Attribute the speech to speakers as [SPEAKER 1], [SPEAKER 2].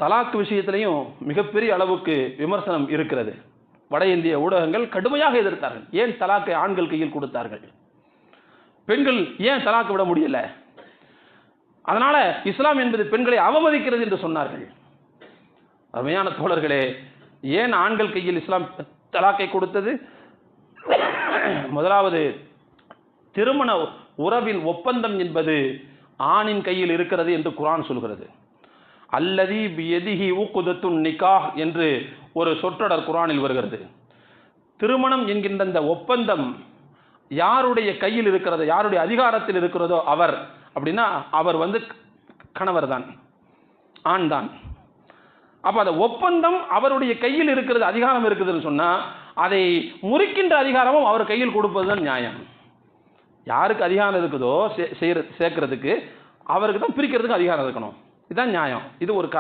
[SPEAKER 1] தலாக் விஷயத்திலையும் மிகப்பெரிய அளவுக்கு விமர்சனம் இருக்கிறது. வட இந்திய ஊடகங்கள் கடுமையாக எதிர்த்தார்கள். ஏன் தலாக்கை ஆண்கள் கையில் கொடுத்தார்கள்? பெண்கள் ஏன் தலாக்கு விட முடியல? அதனால இஸ்லாம் என்பது பெண்களை அவமதிக்கிறது என்று சொன்னார்கள். அருமையான தோழர்களே, ஏன் ஆண்கள் கையில் இஸ்லாம் தலாக்கை கொடுத்தது? முதலாவது, திருமண உறவின் ஒப்பந்தம் என்பது ஆணின் கையில் இருக்கிறது என்று குர்ஆன் சொல்கிறது. அல்லதி பியதிஹி உக்தத்துன் நிக்காஹ் என்று ஒரு சொற்றொடர் குர்ஆனில் வருகிறது. திருமணம் என்கின்ற இந்த ஒப்பந்தம் யாருடைய கையில் இருக்கிறதோ, யாருடைய அதிகாரத்தில் இருக்கிறதோ அவர் அப்படின்னா அவர் கணவர் தான், ஆண் தான். அப்ப அந்த ஒப்பந்தம் அவருடைய கையில் இருக்கிறது, அதிகாரம் இருக்குதுன்னு சொன்னா அதை முறிக்கின்ற அதிகாரமும் அவர் கையில் கொடுப்பதுதான் நியாயம். யாருக்கு அதிகாரம் இருக்குதோ சேர்க்கிறதுக்கு அவருக்கு தான் பிரிக்கிறதுக்கு அதிகாரம் இருக்கணும். இதுதான் நியாயம். இது ஒரு